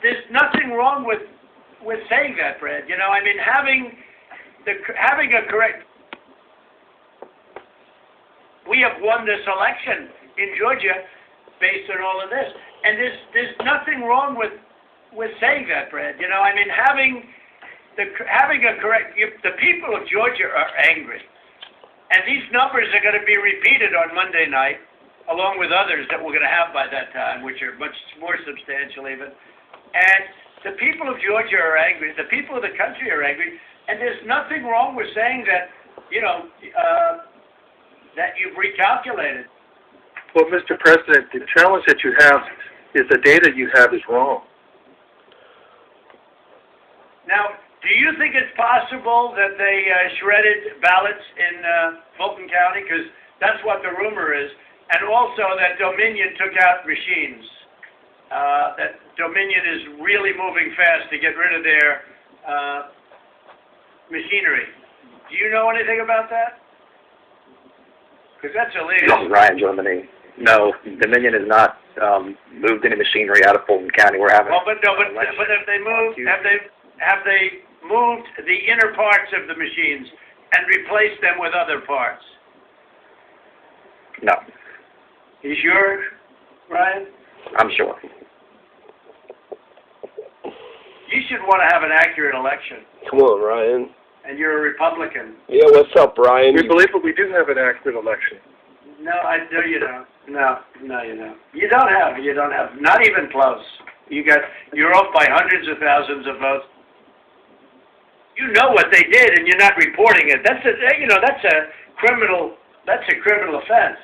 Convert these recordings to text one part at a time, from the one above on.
there's nothing wrong with saying that, Brad. You know, I mean, having a correct. We have won this election in Georgia based on all of this, and there's nothing wrong with saying that, Brad. You know, I mean, having a correct. The people of Georgia are angry, and these numbers are going to be repeated on Monday night, along with others that we're going to have by that time, which are much more substantial even. And the people of Georgia are angry. The people of the country are angry, and there's nothing wrong with saying that. You know. That you've recalculated. Well, Mr. President, the challenge that you have is the data you have is wrong. Now, do you think it's possible that they shredded ballots in Fulton County? Because that's what the rumor is. And also that Dominion took out machines. That Dominion is really moving fast to get rid of their machinery. Do you know anything about that? Because that's illegal. This is Ryan Germany. No, Dominion has not moved any machinery out of Fulton County. We're having. Well, but if they moved, have they moved the inner parts of the machines and replaced them with other parts? No. You sure, Ryan? I'm sure. You should want to have an accurate election. Come on, Ryan. And you're a Republican. Yeah, what's up, Ryan? We believe that we do have an accurate election. No, I do. You don't. No, you don't. You don't have. Not even close. You're off by hundreds of thousands of votes. You know what they did, and you're not reporting it. That's a criminal offense.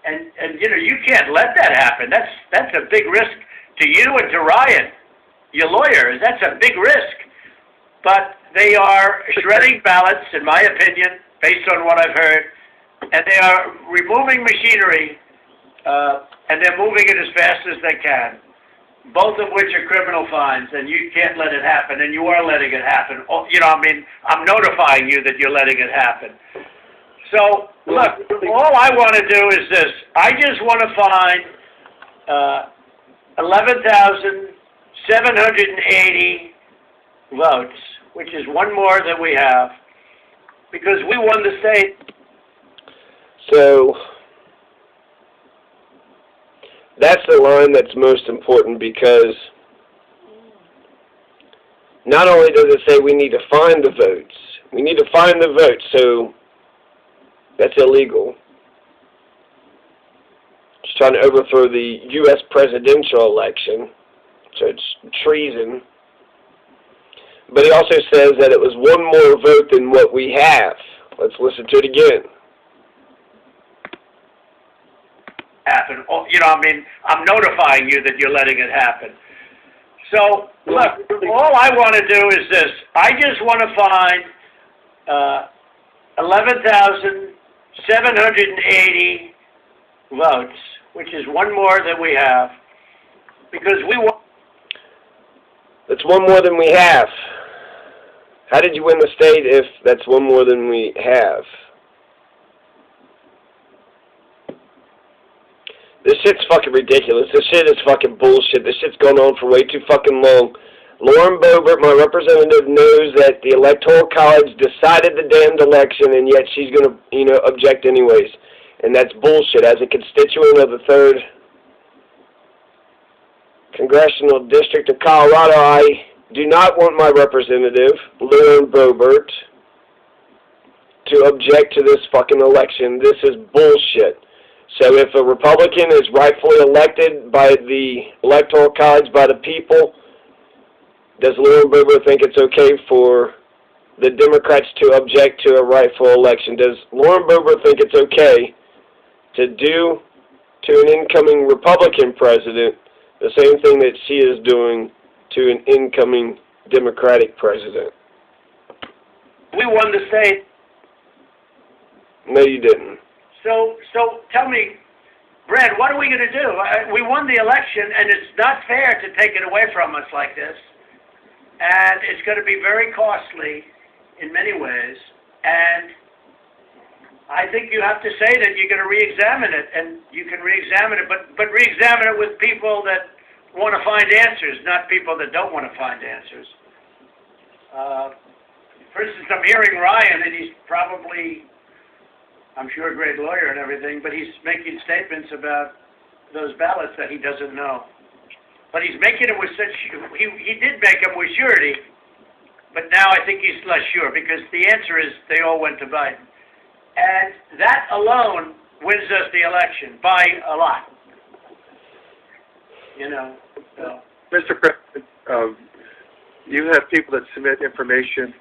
And you can't let that happen. That's a big risk to you and to Ryan, your lawyer. That's a big risk. But they are shredding ballots, in my opinion, based on what I've heard, and they are removing machinery, and they're moving it as fast as they can, both of which are criminal fines, and you can't let it happen, and you are letting it happen. I'm notifying you that you're letting it happen. So, look, all I want to do is this. I just want to find 11,780 votes, which is one more than we have, because we won the state. So, that's the line that's most important, because not only does it say we need to find the votes, we need to find the votes, so that's illegal. It's trying to overthrow the U.S. presidential election, so it's treason. But he also says that it was one more vote than what we have. Let's listen to it again. Happen. I'm notifying you that you're letting it happen. So, look, all I want to do is this. I just want to find 11,780 votes, which is one more than we have, because we won. That's one more than we have. How did you win the state if that's one more than we have? This shit's fucking ridiculous. This shit is fucking bullshit. This shit's going on for way too fucking long. Lauren Boebert, my representative, knows that the Electoral College decided the damned election, and yet she's going to, object anyways. And that's bullshit. As a constituent of the 3rd Congressional District of Colorado, I do not want my representative, Lauren Boebert, to object to this fucking election. This is bullshit. So if a Republican is rightfully elected by the Electoral College, by the people, does Lauren Boebert think it's okay for the Democrats to object to a rightful election? Does Lauren Boebert think it's okay to do to an incoming Republican president the same thing that she is doing to an incoming Democratic president? We won the state. No, you didn't. So tell me, Brad, what are we going to do? We won the election, and it's not fair to take it away from us like this. And it's going to be very costly in many ways. And I think you have to say that you're going to re-examine it, and you can re-examine it, but re-examine it with people that want to find answers, not people that don't want to find answers. For instance, I'm hearing Ryan, and he's probably, I'm sure, a great lawyer and everything, but he's making statements about those ballots that he doesn't know. But he's making it with such, he did make them with surety, but now I think he's less sure, because the answer is they all went to Biden. And that alone wins us the election by a lot. You know, so. Mr. President, you have people that submit information,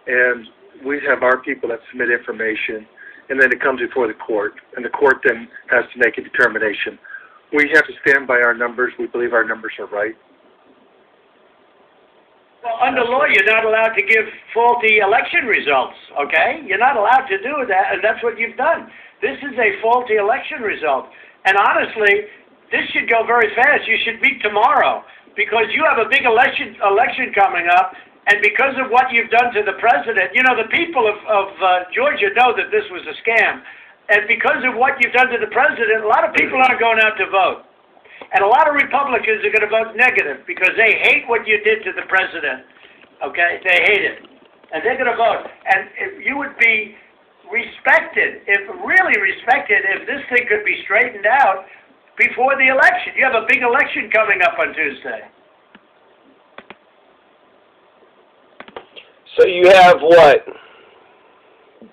and we have our people that submit information, and then it comes before the court, and the court then has to make a determination. We have to stand by our numbers. We believe our numbers are right. Well, under law, you're not allowed to give faulty election results, okay? You're not allowed to do that, and that's what you've done. This is a faulty election result. And honestly, this should go very fast. You should meet tomorrow, because you have a big election coming up, and because of what you've done to the president, you know, the people of Georgia know that this was a scam. And because of what you've done to the president, a lot of people aren't going out to vote. And a lot of Republicans are going to vote negative because they hate what you did to the president, okay? They hate it. And they're going to vote. And if you would be respected, really respected, if this thing could be straightened out before the election. You have a big election coming up on Tuesday. So you have what?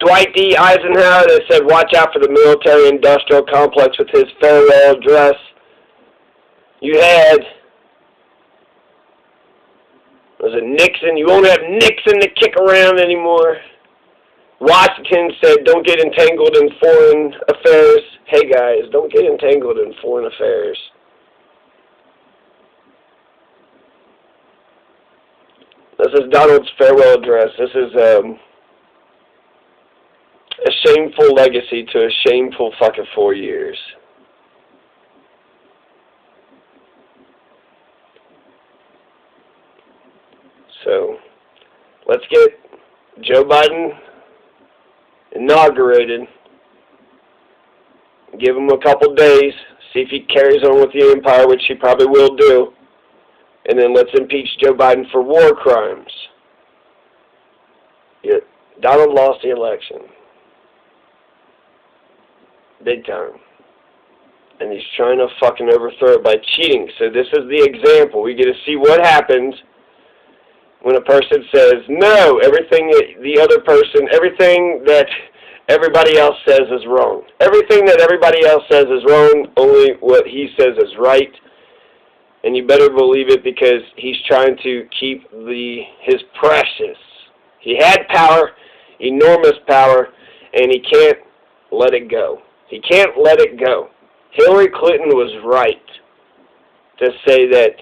Dwight D. Eisenhower that said, watch out for the military-industrial complex with his farewell address. You had, was it Nixon? You won't have Nixon to kick around anymore. Washington said, don't get entangled in foreign affairs. Hey guys, don't get entangled in foreign affairs. This is Donald's farewell address. This is a shameful legacy to a shameful fucking 4 years. So, let's get Joe Biden inaugurated. Give him a couple days. See if he carries on with the empire, which he probably will do. And then let's impeach Joe Biden for war crimes. Yeah, Donald lost the election. Big time. And he's trying to fucking overthrow it by cheating. So this is the example. We get to see what happens when a person says, no, everything that everybody else says is wrong. Everything that everybody else says is wrong, only what he says is right. And you better believe it, because he's trying to keep his precious. He had power, enormous power, and he can't let it go. He can't let it go. Hillary Clinton was right to say that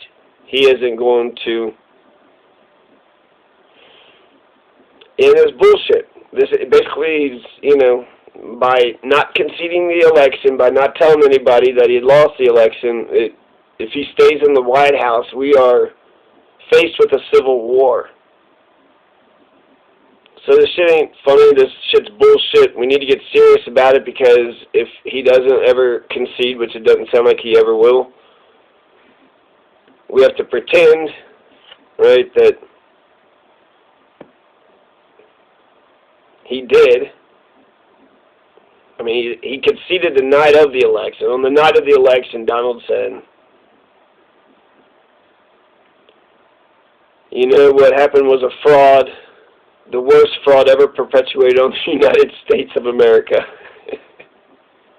he isn't going to end his bullshit. This basically, you know, by not conceding the election, by not telling anybody that he had lost the election, if he stays in the White House, we are faced with a civil war. So this shit ain't funny, this shit's bullshit. We need to get serious about it, because if he doesn't ever concede, which it doesn't sound like he ever will, we have to pretend, right, that he did. I mean, he conceded the night of the election. On the night of the election, Donald said, you know, what happened was a fraud, the worst fraud ever perpetuated on the United States of America.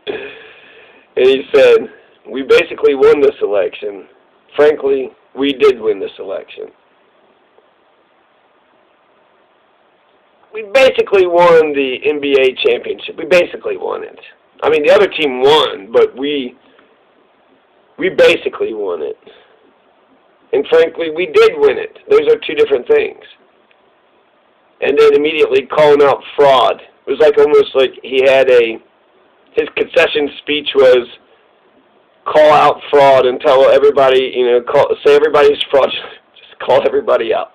And he said, we basically won this election. Frankly, we did win this election. We basically won the NBA championship. We basically won it. I mean, the other team won, but we basically won it. And frankly, we did win it. Those are two different things. And then immediately calling out fraud. It was like almost like he had his concession speech was call out fraud and tell everybody, you know, say everybody's fraud. Just call everybody out.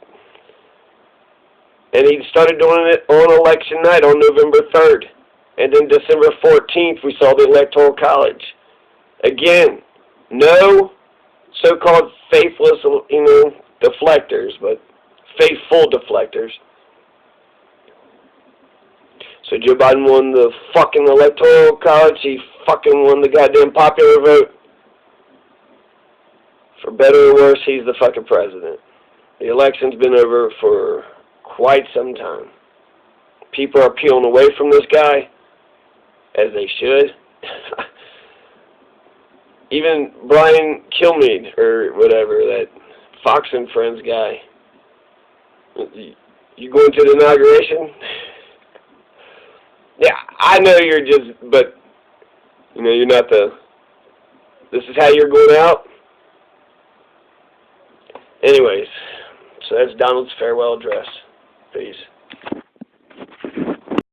And he started doing it on election night on November 3rd. And then December 14th, we saw the Electoral College. Again, no so-called faithless, deflectors, but faithful deflectors. So Joe Biden won the fucking electoral college. He fucking won the goddamn popular vote. For better or worse, he's the fucking president. The election's been over for quite some time. People are peeling away from this guy, as they should. Even Brian Kilmeade, or whatever, that Fox and Friends guy. You going to the inauguration? Yeah, I know you're just, but, you're not this is how you're going out? Anyways, so that's Donald's farewell address. Peace.